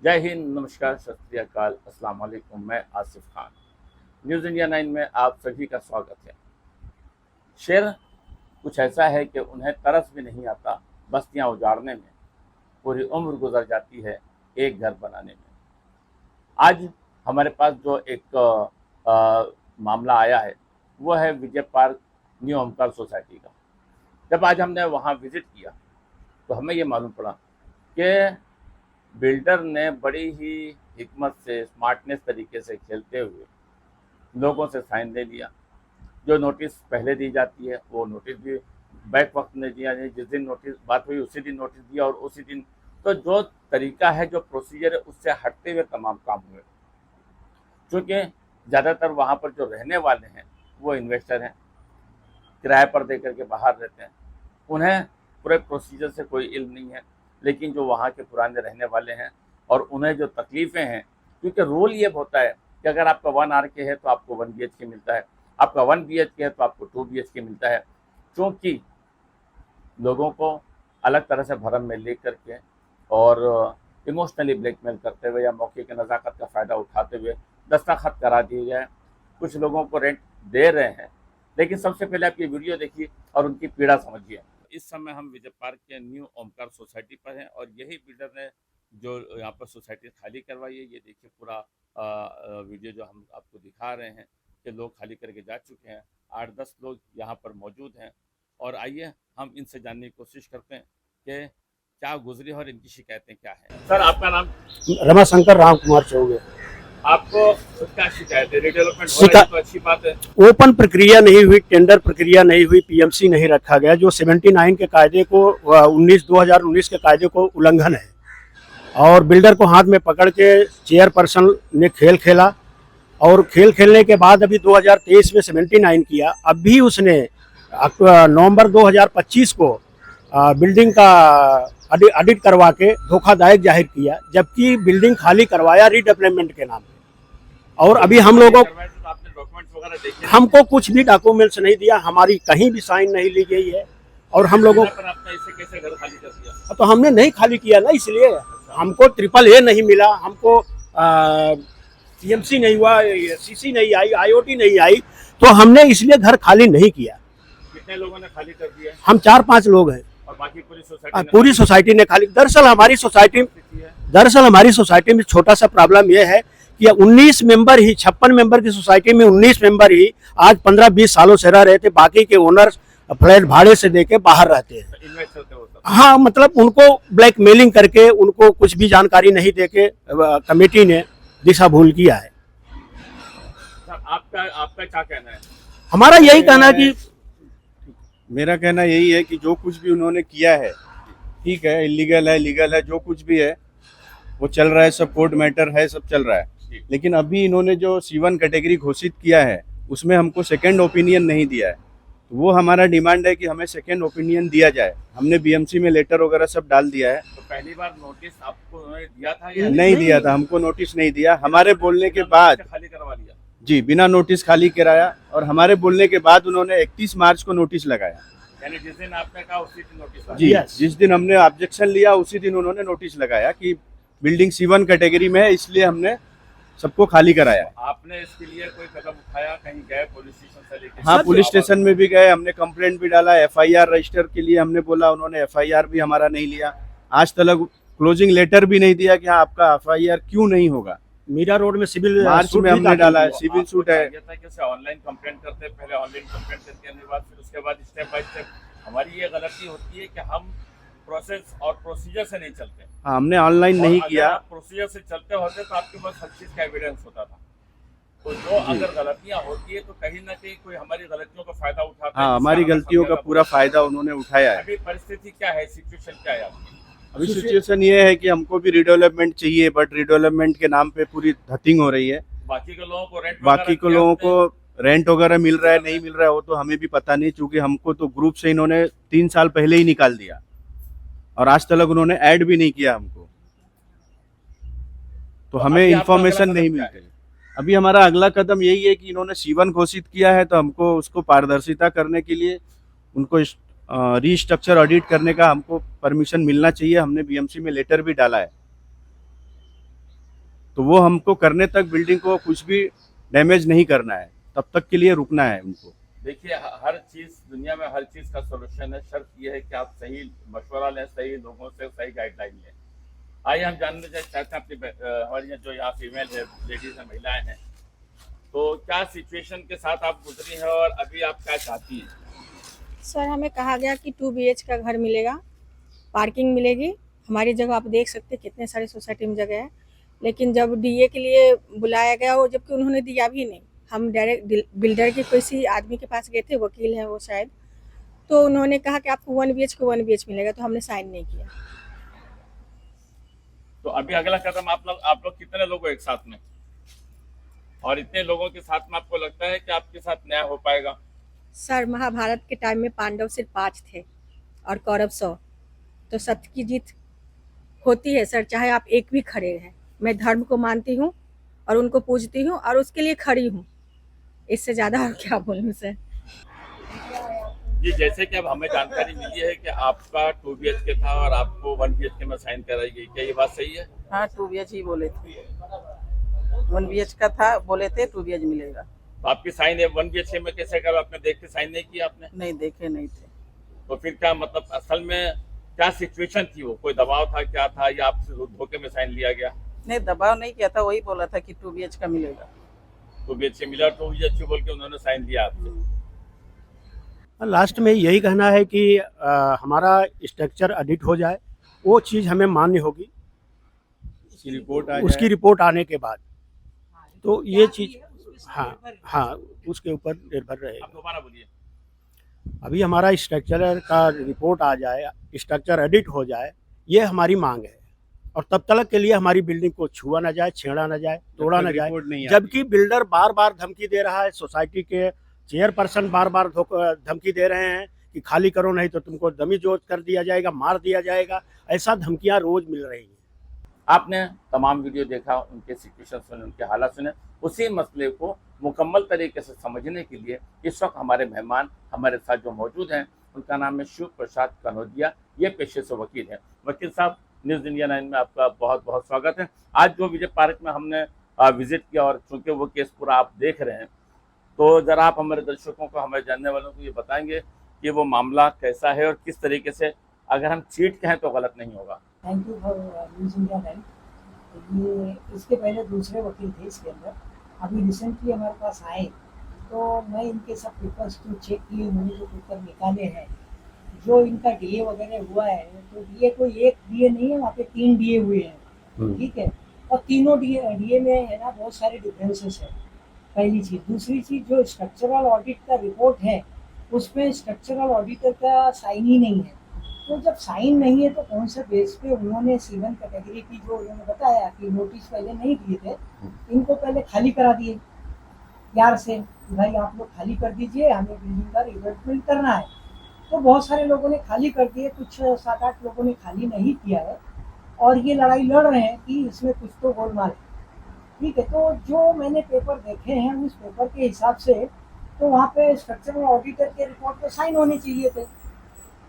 जय हिंद, नमस्कार, सत श्री अकाल, अस्सलाम वालेकुम। मैं आसिफ खान, न्यूज़ इंडिया 9 में आप सभी का स्वागत है। शेर कुछ ऐसा है कि उन्हें तरस भी नहीं आता बस्तियां उजाड़ने में, पूरी उम्र गुजर जाती है एक घर बनाने में। आज हमारे पास जो एक मामला आया है वो है विजय पार्क न्यू ओमकार सोसाइटी का। जब आज हमने वहाँ विज़िट किया तो हमें ये मालूम पड़ा कि बिल्डर ने बड़ी ही हिकमत से, स्मार्टनेस तरीके से खेलते हुए लोगों से साइन ले लिया। जो नोटिस पहले दी जाती है वो नोटिस भी बैक वक्त में दिया, जिस दिन नोटिस बात हुई उसी दिन नोटिस दिया और उसी दिन। तो जो तरीका है, जो प्रोसीजर है, उससे हटते हुए तमाम काम हुए। क्योंकि ज़्यादातर वहाँ पर जो रहने वाले हैं वो इन्वेस्टर हैं, किराए पर दे करके बाहर रहते हैं, उन्हें पूरे प्रोसीजर से कोई इल्म नहीं है। लेकिन जो वहाँ के पुराने रहने वाले हैं और उन्हें जो तकलीफ़ें हैं, क्योंकि रूल ये होता है कि अगर आपका 1 RK है तो आपको 1 BHK मिलता है, आपका 1 BHK है तो आपको 2 BHK मिलता है। क्योंकि लोगों को अलग तरह से भरम में ले करके और इमोशनली ब्लैकमेल करते हुए या मौके की नज़ाकत का फ़ायदा उठाते हुए दस्तखत करा दिए गए। कुछ लोगों को रेंट दे रहे हैं, लेकिन सबसे पहले आप ये वीडियो देखिए और उनकी पीड़ा समझिए। इस समय हम विजय पार्क के न्यू ओमकार सोसाइटी पर हैं और यही बिल्डर ने जो यहाँ पर सोसाइटी खाली करवाई है। ये देखिए पूरा वीडियो जो हम आपको दिखा रहे हैं कि लोग खाली करके जा चुके हैं। 8-10 लोग यहाँ पर मौजूद हैं और आइए हम इनसे जानने की कोशिश करते हैं कि क्या गुजरी और इनकी शिकायतें क्या हैं। सर, आपका नाम? रमाशंकर राम कुमार चौबे। आपको क्या शिकायत है? रिडेवलपमेंट हो रहा है तो अच्छी बात है। ओपन प्रक्रिया नहीं हुई, टेंडर प्रक्रिया नहीं हुई, पीएमसी नहीं रखा गया, जो 79 के कायदे को 2019 के कायदे को उल्लंघन है। और बिल्डर को हाथ में पकड़ के चेयरपर्सन ने खेल खेला और खेल खेलने के बाद अभी 2023 में 79 किया। अब भी उसने नवंबर 2025 को बिल्डिंग का ऑडिट करवा के धोखादायक जाहिर किया, जबकि बिल्डिंग खाली करवाया रीडेवलपमेंट के नाम पे। और अभी हम लोगों हमको कुछ भी डॉक्यूमेंट्स नहीं दिया, हमारी कहीं भी साइन नहीं ली गई है। और हम लोगों कैसे घर खाली कर दिया? तो हमने नहीं खाली किया ना, इसलिए हमको AAA नहीं मिला, हमको PMC नहीं हुआ, CC नहीं आई, IOT नहीं आई, तो हमने इसलिए घर खाली नहीं किया। कितने लोगों ने खाली कर दिया? हम 4-5 लोग हैं और बाकी पूरी सोसाइटी ने खाली। दरअसल हमारी सोसाइटी में छोटा सा प्रॉब्लम यह है कि 19 मेंबर ही, 56 मेंबर की सोसाइटी में 19 मेंबर ही आज 15-20 सालों से रह रहे थे। बाकी के ओनर्स फ्लैट भाड़े से देके बाहर रहते हैं। हाँ, मतलब उनको ब्लैकमेलिंग करके, उनको कुछ भी जानकारी नहीं देके कमेटी ने दिशा भूल किया है। आपका क्या कहना है? हमारा यही कहना है कि मेरा कहना यही है कि जो कुछ भी उन्होंने किया है ठीक है, इलीगल है, लीगल है, जो कुछ भी है वो चल रहा है, सब कोर्ट मैटर है, सब चल रहा है। लेकिन अभी इन्होंने जो C1 कैटेगरी घोषित किया है उसमें हमको सेकंड ओपिनियन नहीं दिया है। तो वो हमारा डिमांड है कि हमें सेकंड ओपिनियन दिया जाए। हमने BMC में लेटर वगैरह सब डाल दिया है। तो पहली बार नोटिस आपको दिया था या नहीं दिया था? हमको नोटिस नहीं दिया। हमारे बोलने के बाद खाली करवा लिया जी, बिना नोटिस खाली कराया। और हमारे बोलने के बाद उन्होंने 31 मार्च को नोटिस लगाया। यानी जिस दिन आपने कहा उसी दिन नोटिस जी, जिस दिन हमने ऑब्जेक्शन लिया उसी दिन उन्होंने नोटिस लगाया कि बिल्डिंग C1 कैटेगरी में है, इसलिए हमने सबको खाली कराया। आपने इसके लिए कोई कदम उठाया? कहीं गए पुलिस स्टेशन से लेकर? हाँ, पुलिस स्टेशन में भी गए, हमने कंप्लेंट भी डाला, FIR रजिस्टर के लिए हमने बोला, उन्होंने FIR भी हमारा नहीं लिया। आज तक क्लोजिंग लेटर भी नहीं दिया कि हाँ आपका FIR क्यों नहीं होगा। मीरा रोड में सिविल मार्च में हमने डाला है, सिविल सूट है। ऑनलाइन कंप्लेंट करते, पहले ऑनलाइन कंप्लेंट करके बाद फिर उसके बाद स्टेप बाय स्टेप। हमारी ये गलती होती है कि हम प्रोसेस और प्रोसीजर से नहीं चलते। हाँ, हमने ऑनलाइन नहीं किया। प्रोसीजर से चलते होते तो आपके पास हर चीज का एविडेंस होता था। तो जो अगर गलतियां होती है तो कहीं ना कहीं कोई हमारी गलतियों का फायदा उठाता है। हाँ, हमारी गलतियों का पूरा फायदा उन्होंने उठाया है। अभी परिस्थिति क्या है, सिचुएशन क्या है आपकी? अभी सिचुएशन ये है कि हमको भी रिडेवलपमेंट चाहिए, बट रिडेवलपमेंट के नाम पे पूरी धतिंग हो रही है। बाकी के लोगों को रेंट वगैरह मिल रहा है, नहीं मिल रहा है, वो तो हमें भी पता नहीं। चूंकि हमको तो ग्रुप से इन्होंने 3 साल पहले ही निकाल दिया और आज तक उन्होंने ऐड भी नहीं किया हमको, तो हमें इंफॉर्मेशन नहीं मिलती। अभी हमारा अगला कदम यही है कि इन्होंने C1 घोषित किया है, तो हमको उसको पारदर्शिता करने के लिए उनको रीस्ट्रक्चर ऑडिट करने का हमको परमिशन मिलना चाहिए। हमने BMC में लेटर भी डाला है। तो वो हमको करने तक बिल्डिंग को कुछ भी डैमेज नहीं करना है, तब तक के लिए रुकना है उनको। देखिए हर चीज दुनिया में हर चीज का सोल्यूशन है, शर्त यह है कि आप सही मशवरा लें, सही लोगों से सही गाइडलाइन लें। आइए हम जानना चाहते हैं अपनी हमारी जो यहाँ फीमेल है, लेडीज है, महिलाएं हैं, तो क्या सिचुएशन के साथ आप गुजरी हैं और अभी आप क्या चाहती हैं? सर हमें कहा गया कि 2 BH का घर मिलेगा, पार्किंग मिलेगी। हमारी जगह आप देख सकते हैं कितने सारे सोसाइटी में जगह है, लेकिन जब DA के लिए बुलाया गया वो जबकि उन्होंने दिया भी नहीं। हम डायरेक्ट बिल्डर के किसी आदमी के पास गए थे, वकील है वो शायद, तो उन्होंने कहा कि आपको 1 BH को 1 BH मिलेगा, तो हमने साइन नहीं किया। तो अभी अगला कदम आप लोग कितने लोग हो एक साथ में, और इतने लोगों के साथ में आपको लगता है कि आपके साथ न्याय हो पाएगा? सर महाभारत के टाइम में पांडव सिर्फ 5 थे और कौरव 100, तो सत्य की जीत होती है सर, चाहे आप एक भी खड़े हैं। मैं धर्म को मानती हूँ और उनको पूजती हूँ और उसके लिए खड़ी हूँ, इससे ज़्यादा और क्या बोलूँ सर। जी, जैसे कि अब हमें जानकारी मिली है कि आपका 2 BHK था और आपको 1 BHK में साइन कराई गई, क्या ये बात सही है? हाँ 2 BH ही बोले थे, 1 BH का था, बोले थे 2 BH मिलेगा। तो आपकी साइन है 1 BHK में कैसे करो? आपने देख के साइन नहीं किया आपने? नहीं देखे नहीं थे। तो फिर क्या मतलब असल में क्या सिचुएशन थी? वो कोई दबाव था, क्या था, या आपसे धोखे में साइन लिया गया? नहीं दबाव नहीं किया था, वही बोला था कि 2 BH का मिलेगा। 2 BHK मिला, 2 BHK बोल के उन्होंने साइन दिया आपसे। लास्ट में यही कहना है कि हमारा स्ट्रक्चर ऑडिट हो जाए, वो चीज़ हमें मान्य होगी उसकी रिपोर्ट आने के बाद, तो ये चीज़ हाँ उसके ऊपर निर्भर रहेगा। आप दोबारा बोलिए। अभी हमारा स्ट्रक्चर का रिपोर्ट आ जाए, स्ट्रक्चर ऑडिट हो जाए, ये हमारी मांग है, और तब तक के लिए हमारी बिल्डिंग को छुआ ना जाए, छेड़ा ना जाए, तोड़ा ना जाए। जबकि बिल्डर बार बार धमकी दे रहा है, सोसाइटी के चेयरपर्सन बार बार धमकी दे रहे हैं कि खाली करो नहीं तो तुमको दमी जोत कर दिया जाएगा, मार दिया जाएगा, ऐसा धमकियां रोज मिल रही हैं। आपने तमाम वीडियो देखा, उनके सिचुएशन सुने, उनके हालात सुने। उसी मसले को मुकम्मल तरीके से समझने के लिए इस वक्त हमारे मेहमान हमारे साथ जो मौजूद हैं, उनका नाम है शिव प्रसाद कनौजिया। ये पेशे से वकील हैं। वकील साहब, न्यूज़ इंडिया 9 में आपका बहुत बहुत स्वागत है। आज जो विजय पार्क में हमने विजिट किया, और चूँकि वो केस पूरा आप देख रहे हैं, तो ज़रा आप हमारे दर्शकों को, हमारे जानने वालों को ये बताएंगे कि वो मामला कैसा है और किस तरीके से, अगर हम चीट कहें तो गलत नहीं होगा। Thank you for news India 9। ये इसके पहले दूसरे वकील थे इसके अंदर, अभी रिसेंटली हमारे पास आए, तो मैं इनके सब पेपर्स को चेक किए, उन्होंने जो पेपर निकाले हैं, जो इनका DA वगैरह हुआ है, तो DA कोई एक DA नहीं है, वहाँ पे 3 DA हुए हैं, ठीक है, और तीनों DA में है ना बहुत सारे डिफरेंसेस है, पहली चीज़। दूसरी चीज़, जो स्ट्रक्चरल ऑडिट का रिपोर्ट है, उसमें स्ट्रक्चरल ऑडिटर का साइन ही नहीं है। तो जब साइन नहीं है तो कौन से बेस पे उन्होंने C1 कैटेगरी की, जो उन्होंने बताया कि नोटिस पहले नहीं दिए थे, इनको पहले खाली करा दिए यार से, भाई आप लोग खाली कर दीजिए, हमें बिल्डिंग का रिडेवलपमेंट करना है। तो बहुत सारे लोगों ने खाली कर दिए, कुछ 7-8 लोगों ने खाली नहीं किया है, और ये लड़ाई लड़ रहे हैं कि इसमें कुछ तो गोलमाल है, ठीक है। तो जो मैंने पेपर देखे हैं, उस पेपर के हिसाब से तो वहाँ पे स्ट्रक्चरल ऑडिटर के रिपोर्ट पे साइन होने चाहिए थे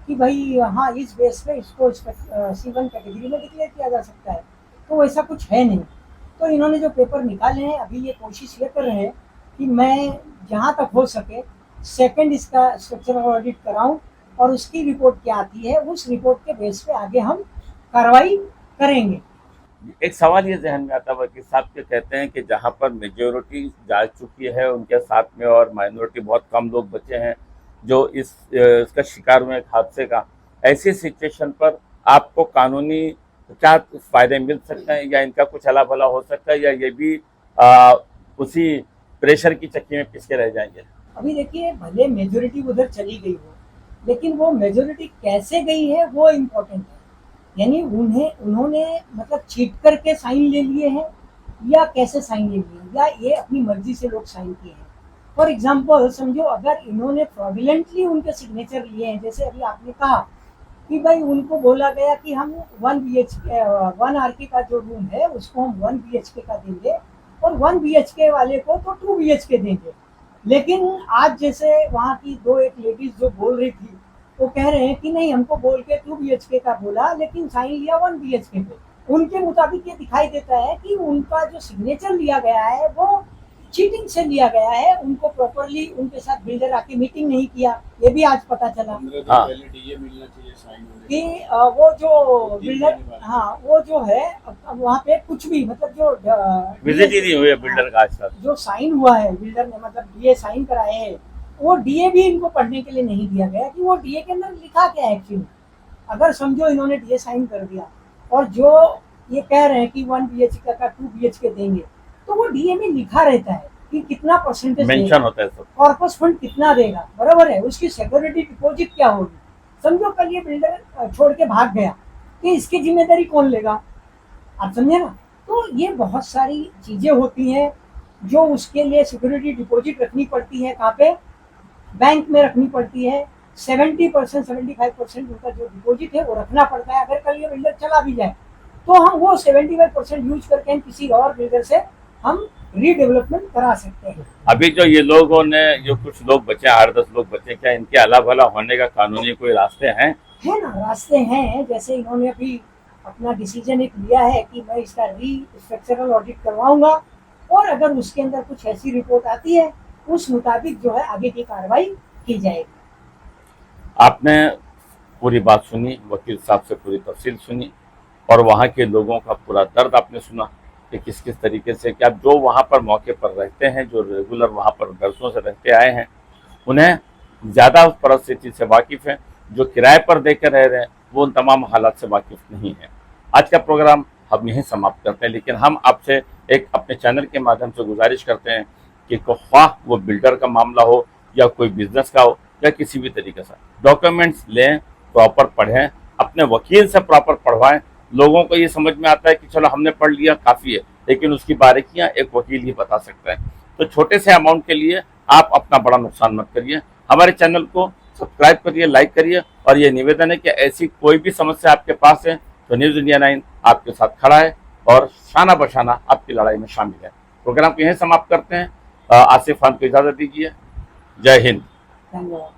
कि भाई हाँ इस बेस पे इसको C1 कैटेगरी में डिक्लेयर किया जा सकता है, तो वैसा कुछ है नहीं। तो इन्होंने जो पेपर निकाले हैं, अभी ये कोशिश ये कर रहे हैं कि मैं जहाँ तक हो सके सेकंड इसका स्ट्रक्चरल ऑडिट कराऊं, और उसकी रिपोर्ट क्या आती है, उस रिपोर्ट के बेस पे आगे हम कार्रवाई करेंगे। एक सवाल ये जहन में आता है, वकील साहब के कहते हैं कि जहाँ पर मेजोरिटी जा चुकी है, उनके साथ में और माइनॉरिटी बहुत कम लोग बचे हैं जो इसका शिकार हुए हादसे का, ऐसी सिचुएशन पर आपको कानूनी क्या फायदे मिल सकते हैं, या इनका कुछ हला भला हो सकता है, या ये भी उसी प्रेशर की चक्की में पिस के रह जाएंगे? अभी देखिए, भले मेजोरिटी उधर चली गई हो, लेकिन वो मेजोरिटी कैसे गई है वो इम्पोर्टेंट है। यानी उन्होंने मतलब चीट करके साइन ले लिए हैं, या कैसे साइन ले लिए, या ये अपनी मर्जी से लोग साइन किए हैं। फॉर एग्जाम्पल समझो, अगर इन्होंने फ्रॉडुलेंटली उनके सिग्नेचर लिए हैं, जैसे अभी आपने कहा कि भाई उनको बोला गया कि हम 1 RK का जो रूम है उसको हम 1 BHK का देंगे, और 1 BHK वाले को तो 2 BHK देंगे। लेकिन आज जैसे वहाँ की एक लेडीज जो बोल रही थी, वो कह रहे हैं कि नहीं, हमको बोल के 2 BHK का बोला, लेकिन साइन लिया 1 BHK पे। उनके मुताबिक ये दिखाई देता है कि उनका जो सिग्नेचर लिया गया है वो चीटिंग से लिया गया है। उनको प्रॉपरली उनके साथ बिल्डर आके मीटिंग नहीं किया, ये भी आज पता चला हाँ कि वो जो बिल्डर, हाँ वो जो है वहाँ पे कुछ भी मतलब जो विजिट ही नहीं हुई है बिल्डर का आज तक। जो साइन हुआ है बिल्डर ने, मतलब डीए साइन कराए हैं, वो डीए भी इनको पढ़ने के लिए नहीं दिया गया कि वो डीए के अंदर लिखा क्या है एक्चुअली। अगर समझो इन्होंने डीए साइन कर दिया और जो ये कह रहे हैं कि 1 BHK का 2 BHK देंगे, तो वो डीए में लिखा रहता है कि कितना परसेंटेज मेंशन होता है सब। कॉर्पस फंड कितना देगा, बराबर है, उसकी सिक्योरिटी डिपॉजिट क्या होगी। समझो कल ये बिल्डर छोड़ के भाग गया कि इसकी जिम्मेदारी कौन लेगा, आप समझे ना। तो ये बहुत सारी चीजें होती हैं जो उसके लिए सिक्योरिटी डिपॉजिट रखनी पड़ती है, कहाँ पे, बैंक में रखनी पड़ती है। 70% 75% उनका जो डिपॉजिट है वो रखना पड़ता है। अगर कल ये बिल्डर चला भी जाए तो हम वो 75% यूज करके हम किसी और बिल्डर से हम रीडेवलपमेंट करा सकते हैं। अभी जो ये लोगों ने, जो कुछ लोग बचे, 8-10 लोग बचे, क्या इनके अला भला होने का कानूनी कोई रास्ते हैं? है ना, रास्ते हैं। जैसे इन्होंने अभी अपना डिसीजन एक लिया है कि मैं इसका रीस्ट्रक्चरल ऑडिट करवाऊंगा और अगर उसके अंदर कुछ ऐसी रिपोर्ट आती है उस मुताबिक जो है आगे की कार्रवाई की जाएगी। आपने पूरी बात सुनी, वकील साहब से पूरी तफसील सुनी और वहाँ के लोगों का पूरा दर्द आपने सुना कि किस किस तरीके से, कि आप जो वहाँ पर मौके पर रहते हैं, जो रेगुलर वहाँ पर बरसों से रहते आए हैं, उन्हें ज़्यादा उस परिस्थिति से वाकिफ़ हैं। जो किराए पर देकर रह रहे हैं वो उन तमाम हालात से वाकिफ़ नहीं है। आज का प्रोग्राम हम यहीं समाप्त करते हैं, लेकिन हम आपसे एक अपने चैनल के माध्यम से गुजारिश करते हैं कि ख्वाह वो बिल्डर का मामला हो या कोई बिजनेस का हो या किसी भी तरीके से, डॉक्यूमेंट्स लें, प्रॉपर पढ़ें, अपने वकील से प्रॉपर पढ़वाएं। लोगों को ये समझ में आता है कि चलो हमने पढ़ लिया काफ़ी है, लेकिन उसकी बारीकियां एक वकील ही बता सकता है। तो छोटे से अमाउंट के लिए आप अपना बड़ा नुकसान मत करिए। हमारे चैनल को सब्सक्राइब करिए, लाइक करिए और ये निवेदन है कि ऐसी कोई भी समस्या आपके पास है तो न्यूज़ इंडिया 9 आपके साथ खड़ा है और शाना बशाना आपकी लड़ाई में शामिल है। प्रोग्राम को यहीं समाप्त करते हैं। आसिफ खान को इजाज़त दीजिए। जय हिंद। धन्यवाद।